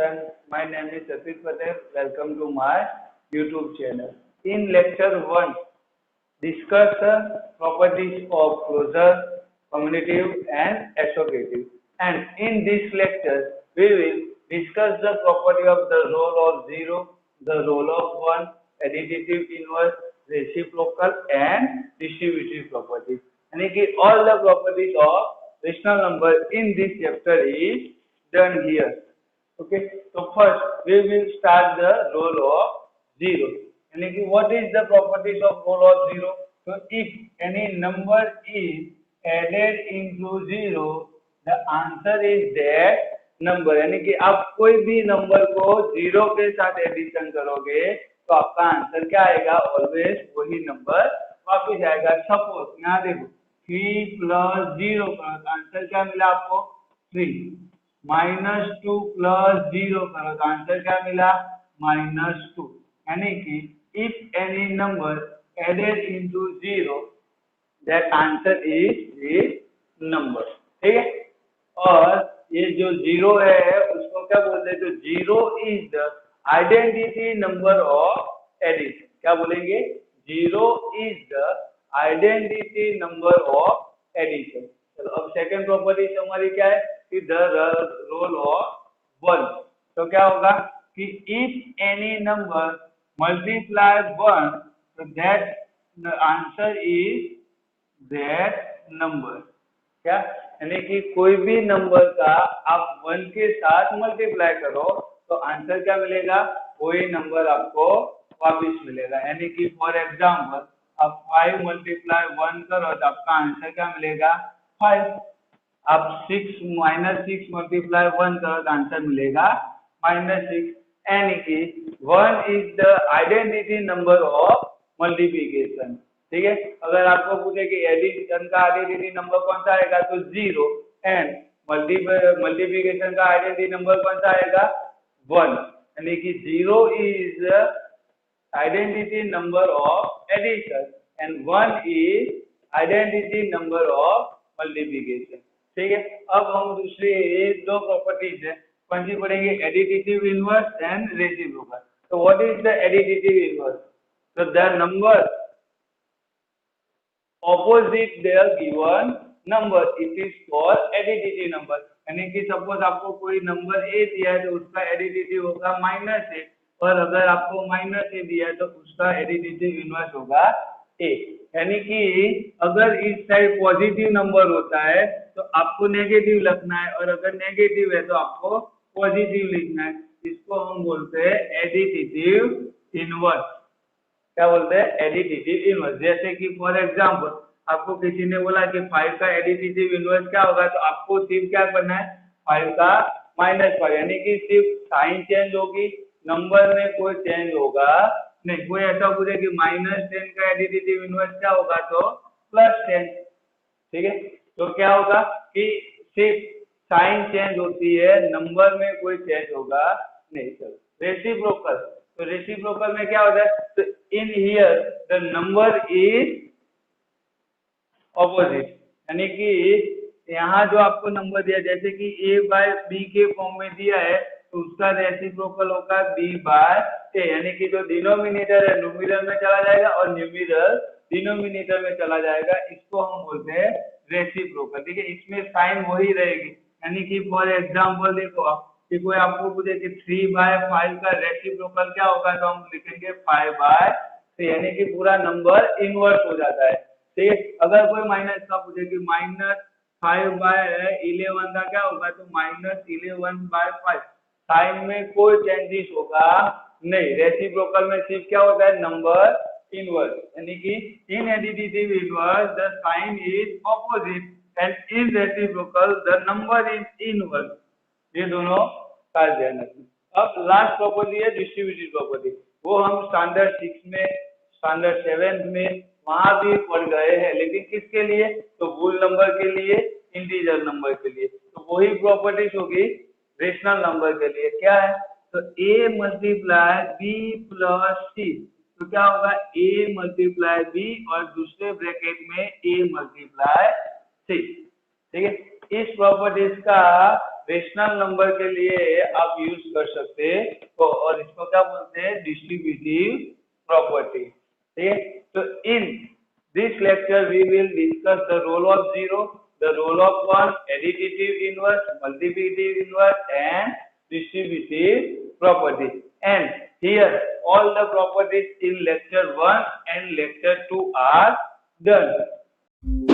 students, my name is Satish Patel. Welcome to my YouTube channel. In lecture 1, discuss the properties of closure, commutative and associative. And in this lecture, we will discuss the property of the role of 0, the role of 1, additive inverse, reciprocal and distributive properties. यानी कि all the properties of rational number in this chapter is done here. Okay, so first we will start the role of 0. यानी कि what is the properties of role of 0? So if any number is added into 0, the answer is that number. यानी कि आप कोई भी number को 0 के साथ एडिशन करोगे तो आपका आंसर क्या आएगा? ऑलवेज वही नंबर वापिस आएगा. सपोज यहाँ देखो 3 प्लस 0 करो तो आंसर क्या मिला आपको? 3. -2 प्लस 0 करो तो आंसर क्या मिला? -2. यानी कि if any number added into 0, that answer is this number. ठीक है. और ये जो 0 है उसको क्या बोलते हैं? तो 0 is the identity number of addition. क्या बोलेंगे? 0 is the identity number of addition. चलो अब सेकंड प्रॉपर्टी हमारी क्या है कि द रोल ऑफ 1. तो क्या होगा कि if any number multiply 1, so that the answer is that number. क्या यानी कि कोई भी नंबर का आप 1 के साथ मल्टीप्लाई करो तो आंसर क्या मिलेगा? वही नंबर आपको वापिस मिलेगा. यानी कि फॉर एग्जांपल आप 5 मल्टीप्लाई 1 करो तो आपका आंसर क्या मिलेगा? 5. आप 6 मल्टीप्लाई 1 करो तो आंसर मिलेगा -6. यानी कि 1 is the identity number of multiplication. ठीक है. अगर आपको पूछे कि एडिशन का आइडेंटिटी नंबर कौन सा आएगा तो 0 एंड मल्टीप्लिकेशन का आइडेंटिटी नंबर कौन सा आएगा? 1. यानी कि 0 is identity number of addition and 1 is identity number of multiplication. ठीक है. अब हम दूसरी दो प्रॉपर्टीज है कौन सी पढ़ेंगे? Additive inverse and reciprocal. तो what is the additive inverse? तो the number opposite their given number, it is called additive number. यानी कि सपोज आपको कोई नंबर a दिया है तो उसका एडिटिव होगा -a, और अगर आपको -a दिया है तो उसका एडिटिव इनवर्स होगा a. यानी कि अगर इस साइड पॉजिटिव नंबर होता है तो आपको नेगेटिव लिखना है, और अगर नेगेटिव है तो आपको पॉजिटिव लिखना है. इसको हम बोलते हैं एडिटिव इनवर्स. क्या बोलते हैं? Additive inverse. जैसे कि फॉर एग्जांपल आपको किसी ने बोला कि 5 का एडिटिव इनवर्स क्या होगा, तो आपको सिर्फ क्या करना है? 5 का -5. यानी कि सिर्फ साइन चेंज होगी, नंबर में कोई चेंज होगा नहीं. कोई ऐसा बोले कि -10 का एडिटिव इनवर्स क्या होगा, तो +10. ठीक है. तो क्या होगा कि सिर्फ साइन चेंज होती है, नंबर में कोई चेंज होगा नहीं. चलो रेसिप्रोकल. तो रेसिप्रोकल में क्या होता है? तो in here the number is opposite. यानी कि यहाँ जो आपको नंबर दिया, जैसे कि a/b के फॉर्म में दिया है तो उसका रेसिप्रोकल होगा b/a. यानी कि जो डिनोमिनेटर है न्यूमरेटर में चला जाएगा और न्यूमरेटर डिनोमिनेटर में चला जाएगा. इसको हम बोलते हैं रेसिप्रोकल. ठीक है. इसमें साइन वही रहेगी. यानी कि फॉर एग्जाम्पल देखो आप कि कोई आपको पूछे कि 3/5 का रेसिप्रोकल क्या होगा, तो हम लिखेंगे 5/3. यानी कि पूरा नंबर इनवर्स हो जाता है. ठीक है. अगर कोई माइनस का पूछे कि -5/11 का क्या होगा, तो -11/5. साइन में कोई चेंजेस होगा नहीं. रेसिप्रोकल में सिर्फ क्या होता है? Number inverse. यानी कि in additive inverse the sign is opposite and in reciprocal the number is inverse. ये दोनों का ध्यान रखना. अब लास्ट प्रॉपर्टी है डिस्ट्रीब्यूटिव प्रॉपर्टी. वो हम स्टैंडर्ड 6 में, स्टैंडर्ड 7 में वहां भी पढ़ गए हैं, लेकिन किसके लिए? तो होल नंबर के लिए, इंटीजर नंबर के लिए. तो वही प्रॉपर्टीज होगी रेशनल नंबर के लिए. क्या है? तो a multiply b plus c. तो क्या होगा? a मल्टीप्लाई b और दूसरे ब्रैकेट में a मल्टीप्लाई c. ठीक है. इस प्रॉपर्टीज का रेशनल नंबर के लिए आप यूज कर सकते हैं तो, और इसको क्या बोलते हैं, डिस्ट्रीब्यूटिव प्रॉपर्टी। ठीक है, तो in this lecture we will discuss the role of zero, the role of one, additive inverse, multiplicative inverse and distributive property, and here all the properties in lecture 1 and lecture 2 are done.